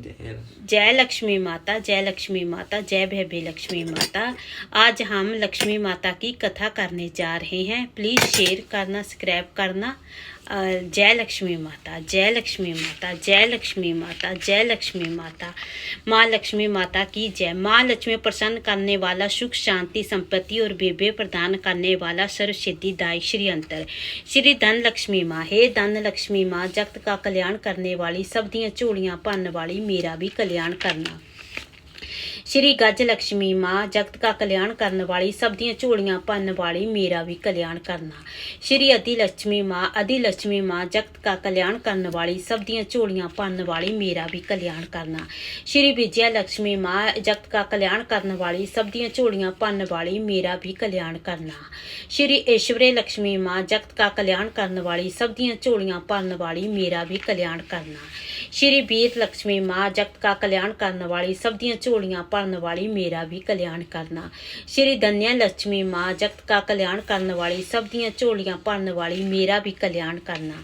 जय लक्ष्मी माता, जय लक्ष्मी माता, जय भव्य लक्ष्मी माता। आज हम लक्ष्मी माता की कथा करने जा रहे हैं। प्लीज़ शेयर करना, सब्सक्राइब करना। जय लक्ष्मी माता, जय लक्ष्मी माता, जय लक्ष्मी माता, जय लक्ष्मी माता। माँ लक्ष्मी माता की जय। माँ लक्ष्मी प्रसन्न करने वाला, सुख शांति संपत्ति और विभय प्रदान करने वाला, सर्व सिद्धिदायक श्री अंतर श्री धन लक्ष्मी माँ। हे धन लक्ष्मी माँ, जगत का कल्याण करने वाली, सब दियाँ झोलियाँ भरने वाली, मेरा भी कल्याण करना। श्री गज लक्ष्मी माँ, जगत का कल्याण करने वाली, सब दियाँ झोलियाँ भरने वाली, मेरा भी कल्याण करना। श्री आदि लक्ष्मी माँ, आदि लक्ष्मी माँ, जगत का कल्याण करने वाली, सब दियाँ झोलियाँ भरने वाली, मेरा भी कल्याण करना। श्री विजया लक्ष्मी माँ, जगत का कल्याण करने वाली, सब दियाँ झोलियाँ भरने वाली, मेरा भी कल्याण करना। श्री ऐश्वर्य लक्ष्मी माँ, जगत का कल्याण करने वाली, सब दियाँ झोलियाँ भरने वाली, मेरा भी कल्याण करना। श्री वीर लक्ष्मी माँ, जगत का कल्याण करने वाली, सब दियाँ झोलियाँ भरने वाली, मेरा भी कल्याण करना। श्री धन्या लक्ष्मी माँ, जगत का कल्याण करने वाली, सब दियाँ झोलियाँ भरने वाली, मेरा भी कल्याण करना।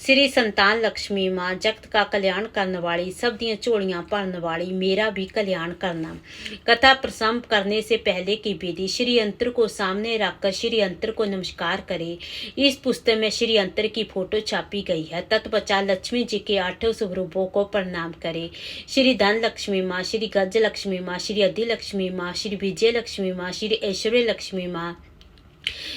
श्री संतान लक्ष्मी माँ, जगत का कल्याण करने वाली, सब दियाँ झोलियाँ भरने वाली, मेरा भी कल्याण करना। कथा प्रारंभ करने से पहले की विधि। श्री यंत्र को सामने रखकर श्री यंत्र को नमस्कार करें। इस पुस्तक में श्री यंत्र की फोटो छापी गई है। तत्पश्चात लक्ष्मी जी के 8 स्वरूपों को प्रणाम करें। श्री धन लक्ष्मी माँ, श्री गज लक्ष्मी माँ, श्री आदि लक्ष्मी माँ, श्री विजय लक्ष्मी माँ, श्री ऐश्वर्य लक्ष्मी माँ,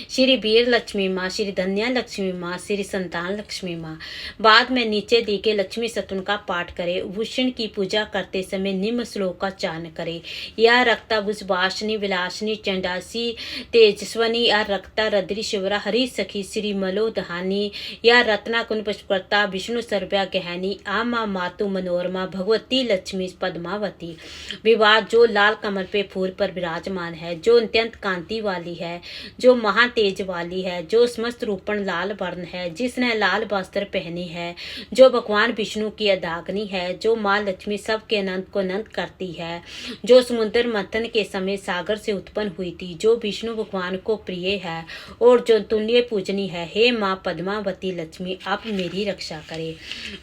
श्री वीर लक्ष्मी माँ, श्री धन्या लक्ष्मी माँ, श्री संतान लक्ष्मी माँ। बाद में नीचे दी के लक्ष्मी सतुन का पाठ करें। भूषण की पूजा करते समय निम्न श्लोक का उच्चारण करें। या रक्ता भुजवासिनी विलासिनी चंडासी तेजस्वनी, या रक्ता रद्री शिवरा हरि सखी श्री मलोदहानी, या रत्ना कुंड पुष्पकर्ता विष्णु सर्व्या गहनी, आ माँ मातु मनोरमा भगवती लक्ष्मी पद्मावती। विवाह जो लाल कमल पे फूल पर विराजमान है, जो अत्यंत कांति वाली है, जो महातेज वाली है, जो समस्त रूपण लाल वर्ण है, जिसने लाल वस्त्र पहनी है, जो भगवान विष्णु की अदाग्नि है, जो माँ लक्ष्मी सबके अनंत को अनंत करती है, जो समुद्र मंथन के समय सागर से उत्पन्न हुई थी, जो विष्णु भगवान को प्रिय है और जो तुल्य पूजनी है। हे माँ पद्मावती लक्ष्मी, आप मेरी रक्षा करें।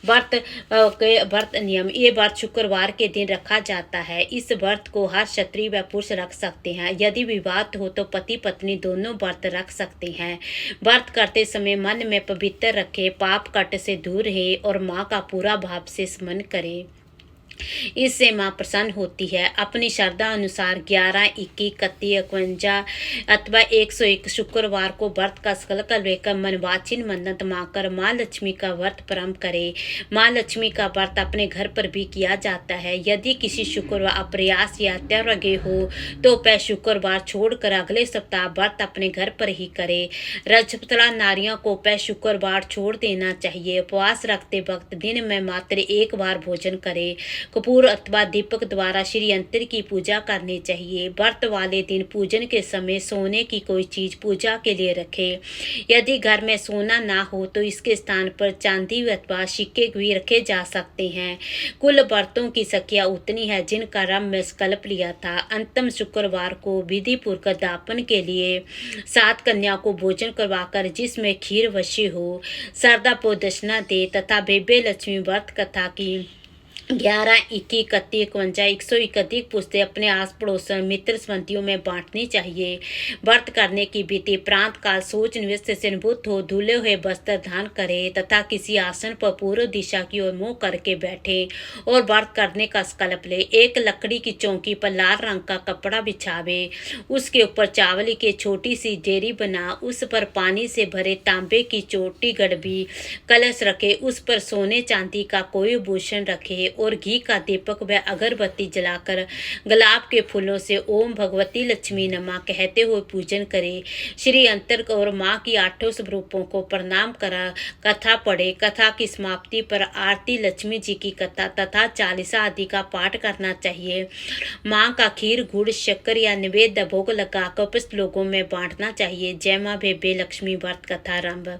व्रत नियम। ये व्रत शुक्रवार के दिन रखा जाता है। इस व्रत को हर क्षत्रिय व पुरुष रख सकते हैं। यदि विवाद हो तो पति पत्नी दोनों व्रत रख सकते हैं। व्रत करते समय मन में पवित्र रखें, पाप कट से दूर रहे और माँ का पूरा भाव से स्मरण करें। इससे माँ प्रसन्न होती है। अपनी श्रद्धा अनुसार 11, 21, 31, 51 अथवा 101 शुक्रवार को व्रत का संकल्प लेकर मनवांछित मन्नत मांगकर माँ लक्ष्मी का व्रत प्रारंभ करें। माँ लक्ष्मी का व्रत अपने घर पर भी किया जाता है। यदि किसी शुक्रवार अप्रयास या त्यागे हो तो वह शुक्रवार छोड़कर अगले सप्ताह व्रत अपने घर पर ही करे। रजपुतला नारियों को वह शुक्रवार छोड़ देना चाहिए। उपवास रखते वक्त दिन में मात्र एक बार भोजन करे। कपूर अथवा दीपक द्वारा श्री यंत्र की पूजा करनी चाहिए। व्रत वाले दिन पूजन के समय सोने की कोई चीज पूजा के लिए रखें। यदि घर में सोना ना हो तो इसके स्थान पर चांदी अथवा सिक्के भी रखे जा सकते हैं। कुल व्रतों की संख्या उतनी है जिनका रम में संकल्प लिया था। अंतिम शुक्रवार को विधि पूर्वक दापन के लिए 7 कन्या को भोजन करवाकर जिसमें खीर वशी हो, श्रद्धा को दक्षिणा दे तथा बेबे लक्ष्मी व्रत कथा की 11, 21, 31, 51, 101 अधिक पुस्तकें अपने आस पड़ोस मित्र संबंधियों में बांटनी चाहिए। व्रत करने की विधि। प्रांत काल सोच निवृत्त से निवृत्त हो धुले हुए वस्त्र धारण करे तथा किसी आसन पर पूर्व दिशा की ओर मुंह करके बैठे और व्रत करने का संकल्प ले। एक लकड़ी की चौकी पर लाल रंग का कपड़ा बिछावे, उसके ऊपर चावल की छोटी सी डेरी बना, उस पर पानी से भरे तांबे की छोटी गड़बी कलश रखे, उस पर सोने चांदी का कोई भूषण रखे और घी का दीपक व अगरबत्ती जलाकर गुलाब के फूलों से ओम भगवती लक्ष्मी नमः कहते हुए पूजन करे। श्री यंत्र और माँ की 8 स्वरूपों को प्रणाम करा कथा पढ़े। कथा की समाप्ति पर आरती, लक्ष्मी जी की कथा तथा 40 आदि का पाठ करना चाहिए। माँ का खीर, गुड़, शक्कर या निवेद्य भोग लगाकर उपस्थित लोगों में बांटना चाहिए। जय माँ बेबे लक्ष्मी व्रत कथा आरंभ।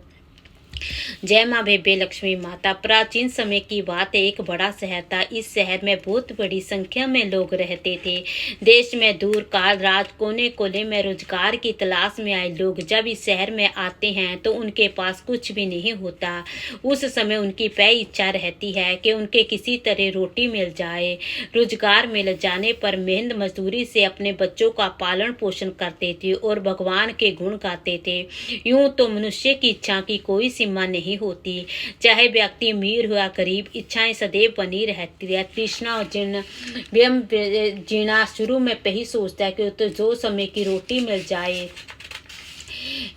जय माँ बेबे लक्ष्मी माता। प्राचीन समय की बात है, एक बड़ा शहर था। इस शहर में बहुत बड़ी संख्या में लोग रहते थे। देश में दूर काल रात कोने कोने में रोजगार की तलाश में आए लोग जब इस शहर में आते हैं तो उनके पास कुछ भी नहीं होता। उस समय उनकी पहली इच्छा रहती है कि उनके किसी तरह रोटी मिल जाए। रोजगार मिल जाने पर मेहनत मजदूरी से अपने बच्चों का पालन पोषण करते थे और भगवान के गुण गाते थे। यूं तो मनुष्य की इच्छा की कोई सीमा नहीं होती, चाहे व्यक्ति अमीर हो या गरीब, इच्छाएं सदैव बनी रहती है। तृष्णा और जीना शुरू में यही सोचता है कि तो जो समय की रोटी मिल जाए,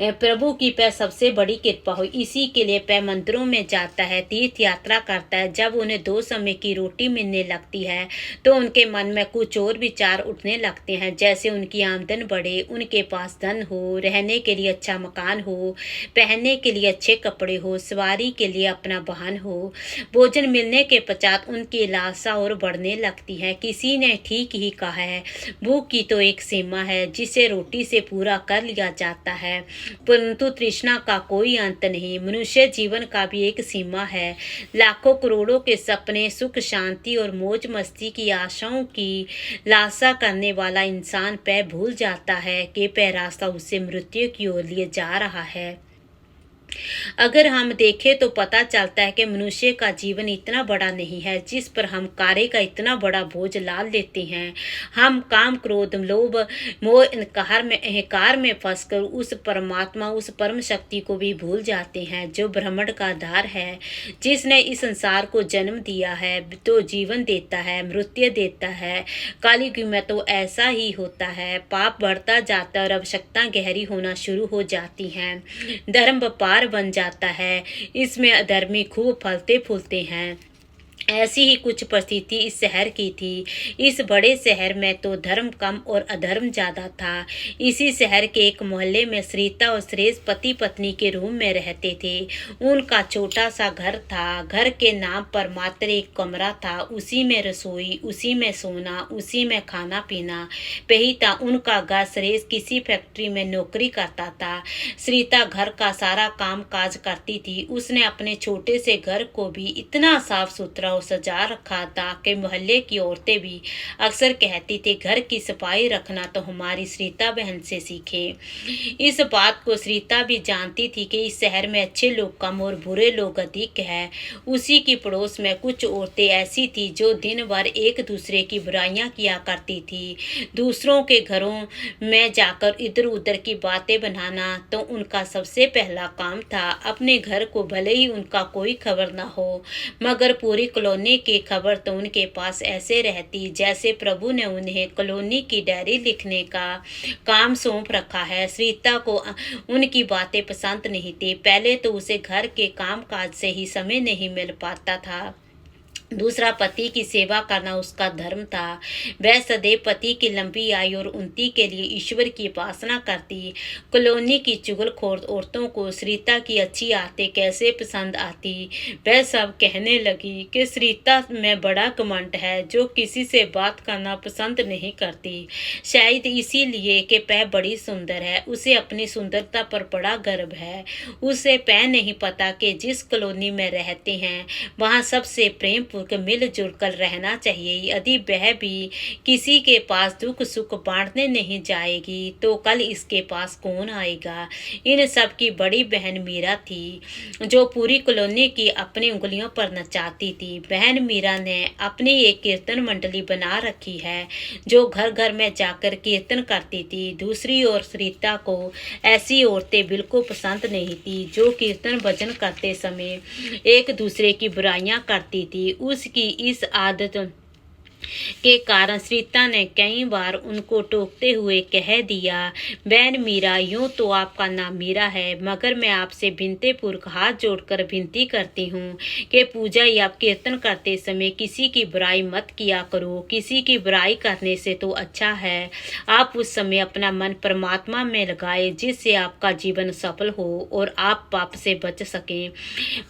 प्रभु की पै सबसे बड़ी कृपा हो। इसी के लिए पै मंदिरों में जाता है, तीर्थ यात्रा करता है। जब उन्हें 2 समय की रोटी मिलने लगती है तो उनके मन में कुछ और विचार उठने लगते हैं, जैसे उनकी आमदन बढ़े, उनके पास धन हो, रहने के लिए अच्छा मकान हो, पहनने के लिए अच्छे कपड़े हो, सवारी के लिए अपना वाहन हो। भोजन मिलने के पश्चात उनकी लालसा और बढ़ने लगती है। किसी ने ठीक ही कहा है, भूख की तो एक सीमा है जिसे रोटी से पूरा कर लिया जाता है, परंतु तृष्णा का कोई अंत नहीं। मनुष्य जीवन का भी एक सीमा है। लाखों करोड़ों के सपने, सुख शांति और मौज मस्ती की आशाओं की लालसा करने वाला इंसान पे भूल जाता है कि पे रास्ता उसे मृत्यु की ओर लिए जा रहा है। अगर हम देखें तो पता चलता है कि मनुष्य का जीवन इतना बड़ा नहीं है जिस पर हम कार्य का इतना बड़ा बोझ लाद लेते हैं। हम काम, क्रोध, लोभ, मोह, अहंकार में फंसकर उस परमात्मा, उस परम शक्ति को भी भूल जाते हैं जो ब्रह्मांड का आधार है, जिसने इस संसार को जन्म दिया है, तो जीवन देता है, मृत्यु देता है। कलयुग में तो ऐसा ही होता है। पाप बढ़ता जाता है और आवश्यकता गहरी होना शुरू हो जाती हैं। धर्म व्यापार बन जाता है, इसमें अधर्मी खूब फलते फूलते हैं। ऐसी ही कुछ परिस्थिति इस शहर की थी। इस बड़े शहर में तो धर्म कम और अधर्म ज्यादा था। इसी शहर के एक मोहल्ले में श्रीता और सुरेश पति पत्नी के रूम में रहते थे। उनका छोटा सा घर था। घर के नाम पर मात्र एक कमरा था। उसी में रसोई, उसी में सोना, उसी में खाना पीना यही था उनका घर। सुरेश किसी फैक्ट्री में नौकरी करता था। श्रीता घर का सारा काम काज करती थी। उसने अपने छोटे से घर को भी इतना साफ सुथरा सजा रखा था कि मोहल्ले की औरतें भी अक्सर कहती थी, घर की सफाई रखना तो हमारी श्रीता बहन से सीखे। इस बात को श्रीता भी जानती थी कि इस शहर में अच्छे लोग कम और बुरे लोग अधिक है। उसी की पड़ोस में कुछ औरतें ऐसी थी जो दिन भर एक दूसरे की बुराइयां किया करती थी। दूसरों के घरों में जाकर इधर उधर की बातें बनाना तो उनका सबसे पहला काम था। अपने घर को भले ही उनका कोई खबर ना हो, मगर पूरी कॉलोनी की खबर तो उनके पास ऐसे रहती जैसे प्रभु ने उन्हें कॉलोनी की डायरी लिखने का काम सौंप रखा है। श्रीता को उनकी बातें पसंद नहीं थी। पहले तो उसे घर के काम काज से ही समय नहीं मिल पाता था, दूसरा पति की सेवा करना उसका धर्म था। वह सदैव पति की लंबी आयु और उन्नति के लिए ईश्वर की उपासना करती। कॉलोनी की चुगलखोर औरतों को श्रीता की अच्छी आदतें कैसे पसंद आती। वह सब कहने लगी कि श्रीता में बड़ा घमंड है, जो किसी से बात करना पसंद नहीं करती। शायद इसीलिए कि वह बड़ी सुंदर है, उसे अपनी सुंदरता पर बड़ा गर्व है। उसे वह नहीं पता कि जिस कॉलोनी में रहते हैं वहाँ सबसे प्रेम मिलजुल कर रहना चाहिए। यदि वह भी किसी के पास दुख सुख बांटने नहीं जाएगी तो कल इसके पास कौन आएगा। इन सब की बड़ी बहन मीरा थी, जो पूरी कॉलोनी की अपनी उंगलियों पर नचाती थी। बहन मीरा ने अपनी एक कीर्तन मंडली बना रखी है, जो घर घर में जाकर कीर्तन करती थी। दूसरी ओर श्रीता को ऐसी औरतें बिल्कुल पसंद नहीं थी, जो कीर्तन भजन करते समय एक दूसरे की बुराइयां करती थी। उसकी इस आदत के कारण श्रीता ने कई बार उनको टोकते हुए कह दिया, बहन मीरा, यूं तो आपका नाम मीरा है, मगर मैं आपसे विनतीपूर्वक हाथ जोड़कर विनती करती हूँ कि पूजा या कीर्तन करते समय किसी की बुराई मत किया करो। किसी की बुराई करने से तो अच्छा है आप उस समय अपना मन परमात्मा में लगाए, जिससे आपका जीवन सफल हो और आप पाप से बच सकें।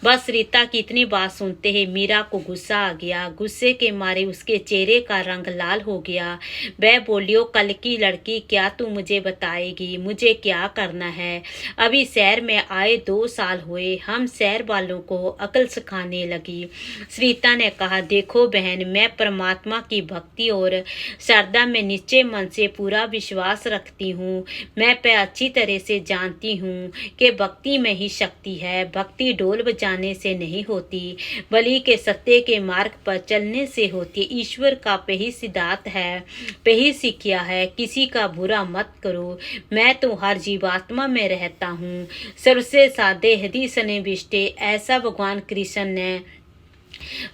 बस श्रीता की इतनी बात सुनते ही मीरा को गुस्सा आ गया। गुस्से के मारे उसके चेहरे का रंग लाल हो गया। वह बोली, ओ कल की लड़की, क्या तू मुझे बताएगी मुझे क्या करना है? अभी शहर में आए 2 साल हुए, हम शहर वालों को अकल सिखाने लगी। सरिता ने कहा, देखो बहन, मैं परमात्मा की भक्ति और श्रद्धा में निश्चय मन से पूरा विश्वास रखती हूँ। मैं अच्छी तरह से जानती हूँ कि भक्ति में ही शक्ति है। भक्ति ढोल बजाने से नहीं होती, बलि के सत्य के मार्ग पर चलने से होती। ईश्वर का पही सिद्धांत है, पही सीखिया है, किसी का बुरा मत करो। मैं तो हर जीवात्मा में रहता हूँ, सबसे सादे हृदय सन्निविष्टे, ऐसा भगवान कृष्ण ने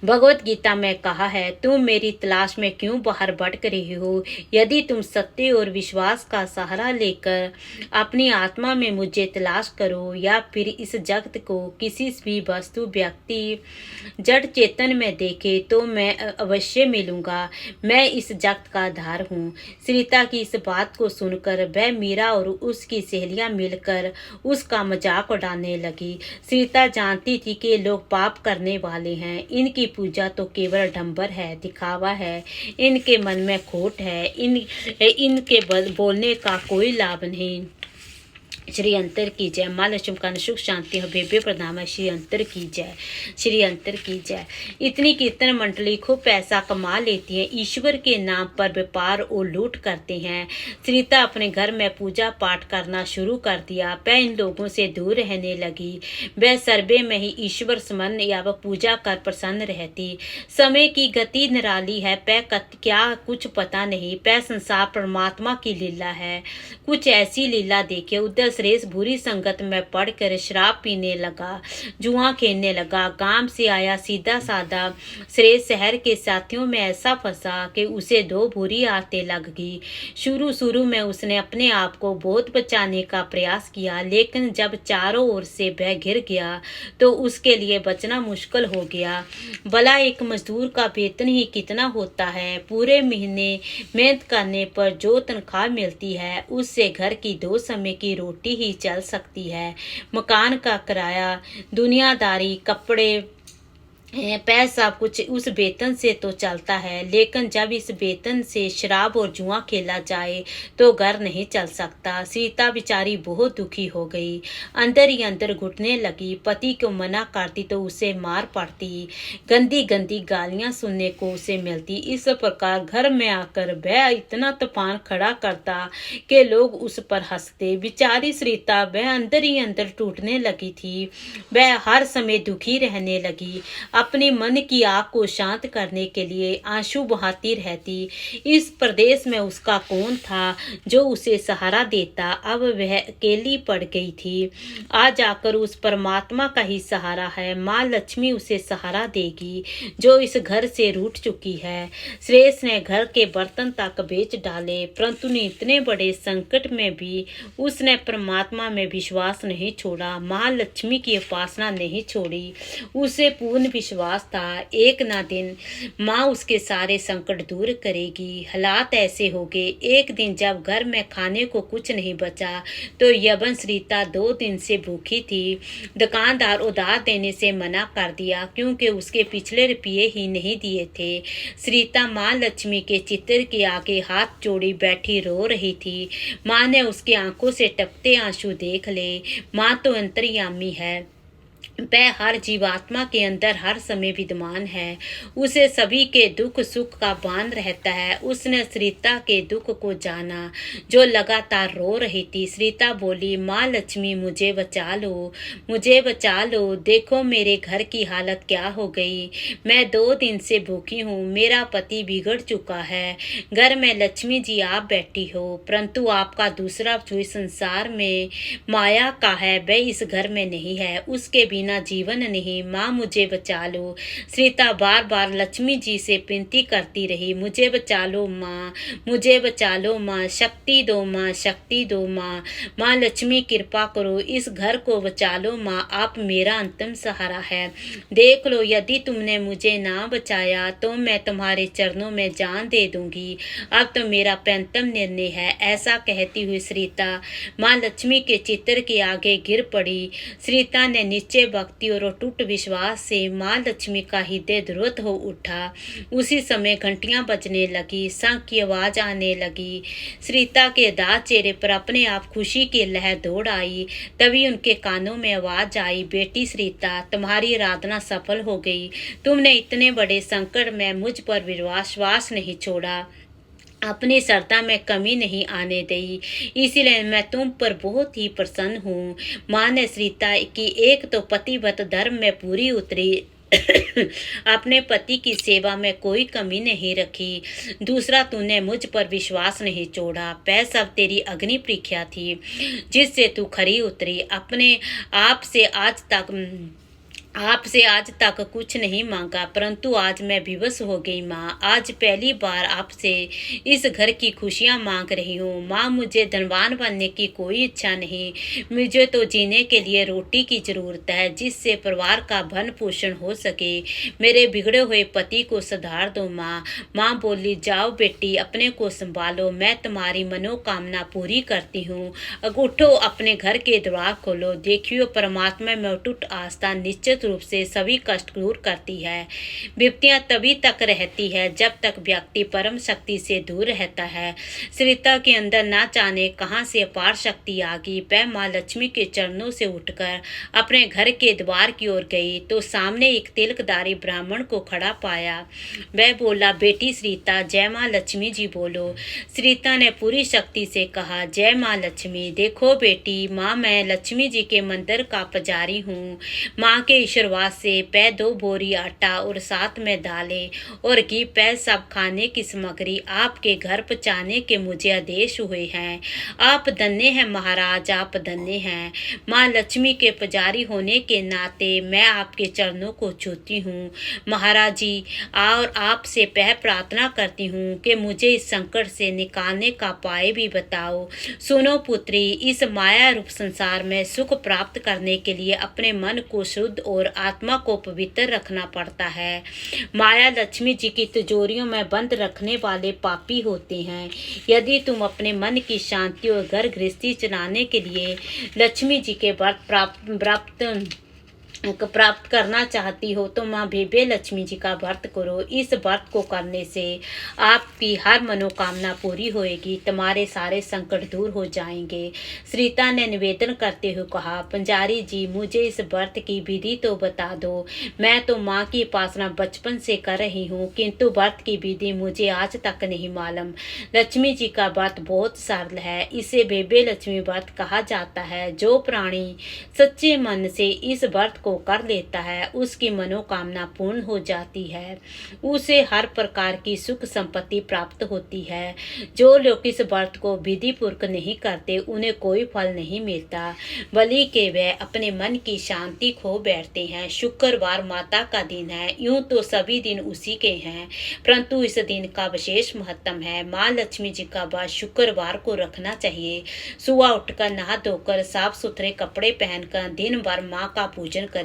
भगवत गीता में कहा है। तुम मेरी तलाश में क्यों बाहर भटक रही हो? यदि तुम सत्य और विश्वास का सहारा लेकर अपनी आत्मा में मुझे तलाश करो या फिर इस जगत को किसी भी वस्तु, व्यक्ति, जड़ चेतन में देखे तो मैं अवश्य मिलूंगा। मैं इस जगत का आधार हूँ। सरिता की इस बात को सुनकर वह मीरा और उसकी सहेलियां मिलकर उसका मजाक उड़ाने लगी। सरिता जानती थी कि लोग पाप करने वाले हैं, इनकी पूजा तो केवल डंबर है, दिखावा है, इनके मन में खोट है, इनके बोलने का कोई लाभ नहीं। श्री अंतर की जय। माँ लक्ष्मी का सुख शांति हो भव्य प्रणाम। श्री अंतर की जय, श्री अंतर की जय। इतनी कीर्तन मंडली खूब पैसा कमा लेती है, ईश्वर के नाम पर व्यापार और लूट करते हैं। सरिता अपने घर में पूजा पाठ करना शुरू कर दिया। वह इन लोगों से दूर रहने लगी। वह सर्वे में ही ईश्वर स्मरण या वह पूजा कर प्रसन्न रहती। समय की गति निराली है, क्या कुछ पता नहीं। वह संसार परमात्मा की लीला है। कुछ ऐसी लीला देखे। उधर सुरेश बुरी संगत में पड़कर शराब पीने लगा, जुआ खेलने लगा। गांव से आया सीधा साधा सुरेश शहर के साथियों में ऐसा फंसा कि उसे 2 बुरी आदतें लग गई। शुरू में उसने अपने आप को बहुत बचाने का प्रयास किया, लेकिन जब चारों ओर से वह घिर गया तो उसके लिए बचना मुश्किल हो गया। भला एक मजदूर का वेतन ही कितना होता है? पूरे महीने मेहनत करने पर जो तनख्वाह मिलती है उससे घर की 2 समय की रोटी ही चल सकती है। मकान का किराया, दुनियादारी, कपड़े, पैसा कुछ उस वेतन से तो चलता है, लेकिन जब इस वेतन से शराब और जुआ खेला जाए तो घर नहीं चल सकता। सीता बेचारी बहुत दुखी हो गई, अंदर ही अंदर घुटने लगी। पति को मना करती तो उसे मार पड़ती, गंदी गंदी गालियां सुनने को उसे मिलती। इस प्रकार घर में आकर वह इतना तूफान खड़ा करता कि लोग उस पर हंसते। बेचारी सरिता वह अंदर ही अंदर टूटने लगी थी। वह हर समय दुखी रहने लगी। अपने मन की आग को शांत करने के लिए आंसू बहाती रहती। इस प्रदेश में उसका कौन था जो उसे सहारा देता? अब वह अकेली पड़ गई थी। आज आकर उस परमात्मा का ही सहारा है। माँ लक्ष्मी उसे सहारा देगी जो इस घर से रूठ चुकी है। सुरेश ने घर के बर्तन तक बेच डाले, परंतु इतने बड़े संकट में भी उसने परमात्मा में विश्वास नहीं छोड़ा, महालक्ष्मी की उपासना नहीं छोड़ी। उसे पूर्ण विश्वास था, एक ना दिन माँ उसके सारे संकट दूर करेगी। हालात ऐसे हो गए, एक दिन जब घर में खाने को कुछ नहीं बचा तो यवन सरिता 2 दिन से भूखी थी। दुकानदार उधार देने से मना कर दिया क्योंकि उसके पिछले रुपये ही नहीं दिए थे। सरिता माँ लक्ष्मी के चित्र के आगे हाथ जोड़ी बैठी रो रही थी। माँ ने उसकी आंखों से टपकते आंसू देख ले। माँ तो अंतर्यामी है, वह हर जीवात्मा के अंदर हर समय विद्यमान है। उसे सभी के दुख सुख का भान रहता है। उसने सरिता के दुख को जाना जो लगातार रो रही थी। सरिता बोली, माँ लक्ष्मी मुझे बचा लो, मुझे बचा लो। देखो मेरे घर की हालत क्या हो गई। मैं 2 दिन से भूखी हूँ, मेरा पति बिगड़ चुका है। घर में लक्ष्मी जी आप बैठी हो, परंतु आपका दूसरा जो संसार में माया का है वह इस घर में नहीं है। उसके बिना जीवन नहीं। माँ मुझे बचा लो। सरिता बार बार लक्ष्मी जी से विनती करती रही, मुझे बचा लो माँ, मुझे बचा लो माँ, शक्ति दो माँ, शक्ति दो माँ, माँ लक्ष्मी कृपा करो, इस घर को बचा लो माँ, आप मेरा अंतिम सहारा है। देख लो यदि तुमने मुझे ना बचाया तो मैं तुम्हारे चरणों में जान दे दूंगी। अब तो मेरा अंतिम निर्णय है। ऐसा कहती हुई सरिता माँ लक्ष्मी के चित्र के आगे गिर पड़ी। सरिता ने नीचे भक्ति और अटूट विश्वास से माँ लक्ष्मी का हृदय द्रुत हो उठा। उसी समय घंटियां बजने लगी, शंख की आवाज आने लगी। सरिता के दास चेहरे पर अपने आप खुशी की लहर दौड़ आई। तभी उनके कानों में आवाज आई, बेटी सरिता, तुम्हारी आराधना सफल हो गई। तुमने इतने बड़े संकट में मुझ पर विश्वास नहीं छोड़ा, अपनी श्रद्धा में कमी नहीं आने दी, इसलिए मैं तुम पर बहुत ही प्रसन्न हूँ। माँ ने सरिता की एक तो पतिव्रत धर्म में पूरी उतरी, अपने पति की सेवा में कोई कमी नहीं रखी। दूसरा, तूने मुझ पर विश्वास नहीं छोड़ा। वह सब तेरी अग्नि परीक्षा थी जिससे तू खरी उतरी। अपने आपसे आज तक कुछ नहीं मांगा, परंतु आज मैं विवश हो गई माँ। आज पहली बार आपसे इस घर की खुशियाँ मांग रही हूँ। माँ, मुझे धनवान बनने की कोई इच्छा नहीं, मुझे तो जीने के लिए रोटी की जरूरत है जिससे परिवार का भरण पोषण हो सके। मेरे बिगड़े हुए पति को सुधार दो माँ। माँ बोली, जाओ बेटी, अपने को संभालो, मैं तुम्हारी मनोकामना पूरी करती हूँ। अब उठो, अपने घर के द्वार खोलो। देखियो, परमात्मा में अटूट आस्था निश्चित रूप से सभी कष्ट दूर करती है। विपत्तियां तभी तक रहती है जब तक व्यक्ति परम शक्ति से दूर रहता है। सरिता के अंदर ना जाने कहां से अपार शक्ति आ गई। वह माँ लक्ष्मी के चरणों से उठकर अपने घर के द्वार की ओर गई तो सामने एक तिलकधारी ब्राह्मण को खड़ा पाया। वह बोला, बेटी सरिता, जय माँ लक्ष्मी जी बोलो। सरिता ने पूरी शक्ति से कहा, जय माँ लक्ष्मी। देखो बेटी, माँ मैं लक्ष्मी जी के मंदिर का पुजारी हूँ। माँ के आशीर्वाद से पै 2 बोरी आटा और साथ में दालें और घी पै सब खाने की सामग्री आपके घर पहुँचाने के मुझे आदेश हुए हैं। आप धन्य हैं महाराज, आप धन्य हैं। माँ लक्ष्मी के पुजारी होने के नाते मैं आपके चरणों को छूती हूँ महाराज जी, और आपसे पह प्रार्थना करती हूँ कि मुझे इस संकट से निकालने का उपाय भी बताओ। सुनो पुत्री, इस माया रूप संसार में सुख प्राप्त करने के लिए अपने मन को शुद्ध और आत्मा को पवित्र रखना पड़ता है। माया लक्ष्मी जी की तिजोरियों में बंद रखने वाले पापी होते हैं। यदि तुम अपने मन की शांति और घर गृहस्थी चलाने के लिए लक्ष्मी जी के व्रत प्राप्त करना चाहती हो तो माँ बेबे लक्ष्मी जी का व्रत करो। इस व्रत को करने से आपकी हर मनोकामना पूरी होएगी, तुम्हारे सारे संकट दूर हो जाएंगे। सरिता ने निवेदन करते हुए कहा, पंजारी जी, मुझे इस व्रत की विधि तो बता दो। मैं तो माँ की उपासना बचपन से कर रही हूँ, किंतु व्रत की विधि मुझे आज तक नहीं मालूम। लक्ष्मी जी का व्रत बहुत सरल है, इसे बेबे लक्ष्मी व्रत कहा जाता है। जो प्राणी सच्चे मन से इस व्रत को कर लेता है उसकी मनोकामना पूर्ण हो जाती है, उसे हर प्रकार की सुख संपत्ति प्राप्त होती है। जो लोग इस व्रत को विधि पूर्वक नहीं करते उन्हें कोई फल नहीं मिलता, बल्कि के वे अपने मन की शांति खो बैठते हैं। शुक्रवार माता का दिन है, यूं तो सभी दिन उसी के हैं, परंतु इस दिन का विशेष महत्व है। माँ लक्ष्मी जी का व्रत शुक्रवार को रखना चाहिए। सुबह उठकर नहा धोकर साफ सुथरे कपड़े पहनकर दिन भर माँ का पूजन करे।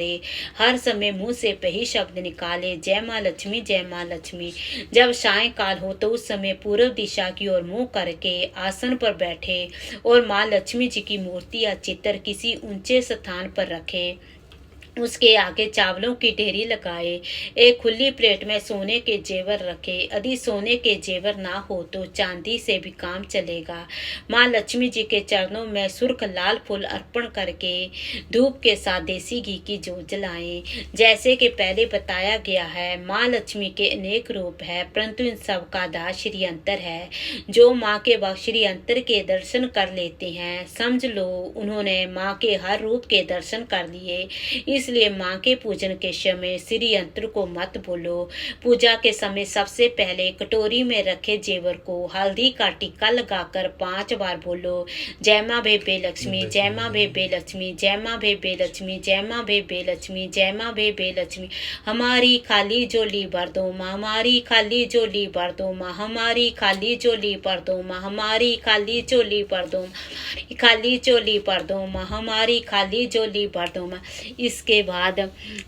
हर समय मुंह से वही शब्द निकाले, जय माँ लक्ष्मी, जय माँ लक्ष्मी। जब सायंकाल हो तो उस समय पूर्व दिशा की ओर मुंह करके आसन पर बैठे और माँ लक्ष्मी जी की मूर्ति या चित्र किसी ऊंचे स्थान पर रखे। उसके आगे चावलों की ढेरी लगाए। एक खुली प्लेट में सोने के जेवर रखे। यदि सोने के जेवर ना हो तो चांदी से भी काम चलेगा। माँ लक्ष्मी जी के चरणों में सुर्ख लाल फूल अर्पण करके धूप के साथ देसी घी की जोत जलाएं। जैसे कि पहले बताया गया है, माँ लक्ष्मी के अनेक रूप है, परंतु इन सब का दास श्री अंतर है। जो माँ के वक्त श्री अंतर के दर्शन कर लेते हैं, समझ लो उन्होंने माँ के हर रूप के दर्शन कर लिए। इसलिए माँ के पूजन के समय श्री यंत्र को मत बोलो। पूजा के समय सबसे पहले कटोरी में रखे जेवर को हल्दी का टीका लगाकर 5 बार बोलो, जय माँ बेबे लक्ष्मी, जय माँ बेबे लक्ष्मी, जय माँ बेबे लक्ष्मी, जय माँ बेबे लक्ष्मी, जय माँ बेबे लक्ष्मी। हमारी खाली झोली भर दो माँ, हमारी खाली झोली भर दो माँ, हमारी खाली झोली भर दो माँ, हमारी खाली झोली भर दो माँ, खाली झोली भर दो माँ, हमारी खाली झोली भर दो माँ। इसके बाद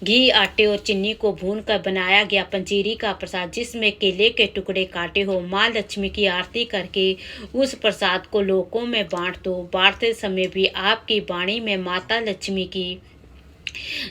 घी, आटे और चीनी को भूनकर बनाया गया पंजीरी का प्रसाद, जिसमें केले के टुकड़े काटे हो, माँ लक्ष्मी की आरती करके उस प्रसाद को लोगों में बांट दो। बांटते समय भी आपकी वाणी में माता लक्ष्मी की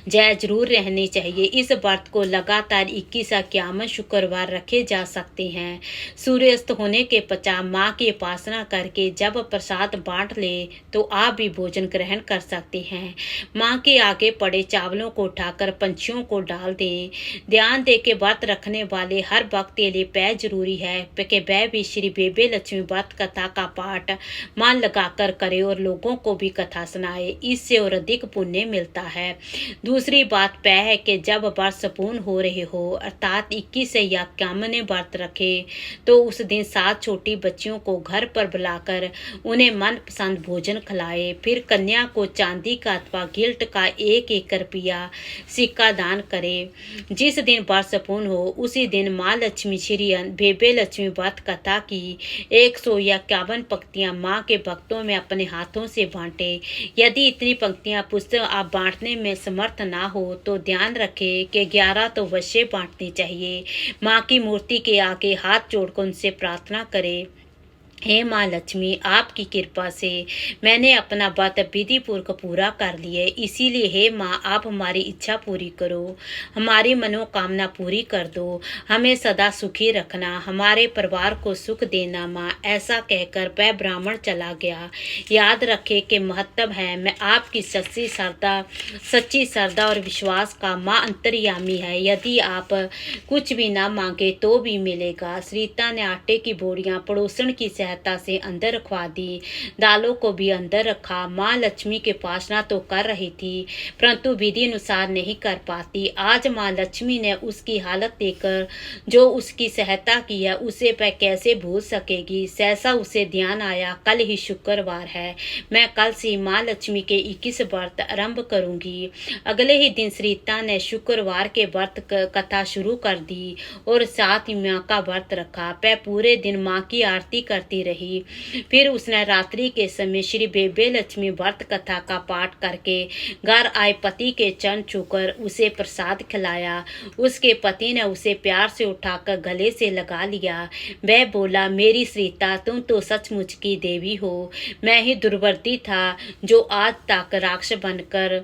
जय जरूर रहनी चाहिए। इस व्रत को लगातार 21 या 51 शुक्रवार रखे जा सकते हैं। सूर्यास्त होने के पश्चात माँ की उपासना करके जब प्रसाद बांट ले तो आप भी भोजन ग्रहण कर सकते हैं। माँ के आगे पड़े चावलों को उठाकर पंछियों को डाल दें। ध्यान दे के व्रत रखने वाले हर भक्त के लिए पै जरूरी है कि वह भी श्री बेबे लक्ष्मी व्रत कथा का पाठ मन लगाकर करे और लोगों को भी कथा सुनाए। इससे और अधिक पुण्य मिलता है। दूसरी बात पै है कि जब वर्ष पूर्ण हो रहे हो अर्थात 21 या 51 व्रत रखे तो उस दिन 7 छोटी बच्चियों को घर पर बुलाकर उन्हें मनपसंद भोजन खिलाए। फिर कन्या को चांदी का अथवा गिल्ट का 1-1 रुपया सिक्का दान करे। जिस दिन वर्ष पूर्ण हो उसी दिन माँ लक्ष्मी श्री बेबे लक्ष्मी व्रत कथा की 100 या 51 पंक्तियां माँ के भक्तों में अपने हाथों से बांटे। यदि इतनी पंक्तियां पुस्तक आप बांटने में समर्थ ना हो तो ध्यान रखें कि 11 तो अवश्य बांटनी चाहिए। माँ की मूर्ति के आगे हाथ जोड़कर उनसे प्रार्थना करें, हे माँ लक्ष्मी, आपकी कृपा से मैंने अपना व्रत विधि पूर्वक पूरा कर लिया। इसीलिए हे माँ, आप हमारी इच्छा पूरी करो, हमारी मनोकामना पूरी कर दो, हमें सदा सुखी रखना, हमारे परिवार को सुख देना माँ। ऐसा कहकर वह ब्राह्मण चला गया। याद रखे कि महत्व है मैं आपकी सच्ची श्रद्धा और विश्वास का माँ अंतर्यामी है। यदि आप कुछ भी ना मांगे तो भी मिलेगा। श्रीता ने आटे की बोरियां पड़ोसन की सहायता से अंदर रखवा दी, दालों को भी अंदर रखा। माँ लक्ष्मी की उपासना तो कर रही थी परंतु विधि अनुसार नहीं कर पाती। आज माँ लक्ष्मी ने उसकी हालत देखकर जो उसकी सहायता की है उसे वह कैसे भूल सकेगी। सहसा उसे ध्यान आया, कल ही शुक्रवार है, मैं कल से माँ लक्ष्मी के 21 व्रत आरंभ करूंगी। अगले ही दिन श्रीता ने शुक्रवार के व्रत कथा शुरू कर दी और साथ ही माँ का व्रत रखा। वह पूरे दिन माँ की आरती करती रही। फिर उसने रात्रि के समय श्री बेबे लक्ष्मी व्रत कथा का पाठ करके घर आए पति के चरण छूकर उसे प्रसाद खिलाया। उसके पति ने उसे प्यार से उठाकर गले से लगा लिया। वह बोला, मेरी श्रीता, तुम तो सचमुच की देवी हो। मैं ही दुर्वृत्ति था जो आज तक राक्षस बनकर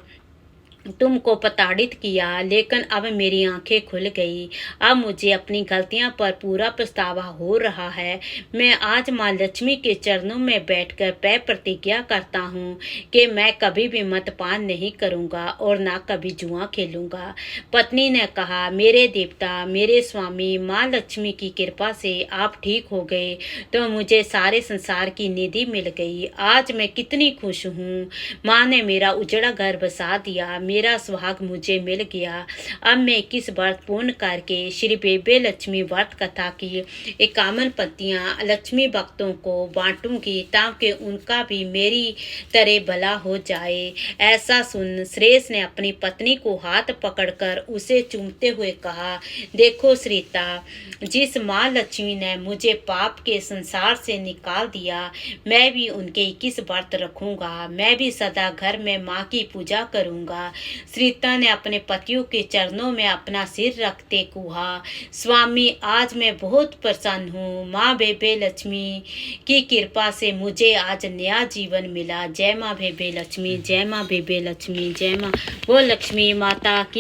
तुमको प्रताड़ित किया, लेकिन अब मेरी आंखें खुल गई। अब मुझे अपनी गलतियां पर पूरा पछतावा हो रहा है। मैं आज माँ लक्ष्मी के चरणों में बैठकर प्रतिज्ञा करता हूँ कि मैं कभी भी मदपान नहीं करूँगा और ना कभी जुआ खेलूँगा। पत्नी ने कहा, मेरे देवता, मेरे स्वामी, माँ लक्ष्मी की कृपा से आप ठीक हो गए तो मुझे सारे संसार की निधि मिल गई। आज मैं कितनी खुश हूँ। माँ ने मेरा उजड़ा घर बसा दिया, मेरा सुहाग मुझे मिल गया। अब मैं 21 व्रत पूर्ण करके श्री बेबे लक्ष्मी व्रत कथा की 51 पंक्तियां लक्ष्मी भक्तों को बांटूंगी ताकि उनका भी मेरी तरह भला हो जाए। ऐसा सुन श्रेष्ठ ने अपनी पत्नी को हाथ पकड़कर उसे चूमते हुए कहा, देखो श्रीता, जिस माँ लक्ष्मी ने मुझे पाप के संसार से निकाल दिया, मैं भी उनके 21 व्रत रखूंगा। मैं भी सदा घर में माँ की पूजा करूंगा। श्रीता ने अपने पतियों के चरणों में अपना सिर रखते कहा, स्वामी, आज मैं बहुत प्रसन्न हूँ। माँ बेबे लक्ष्मी की कृपा से मुझे आज नया जीवन मिला। जय माँ बेबे लक्ष्मी, जय माँ बेबे लक्ष्मी, जय माँ वो लक्ष्मी माता की।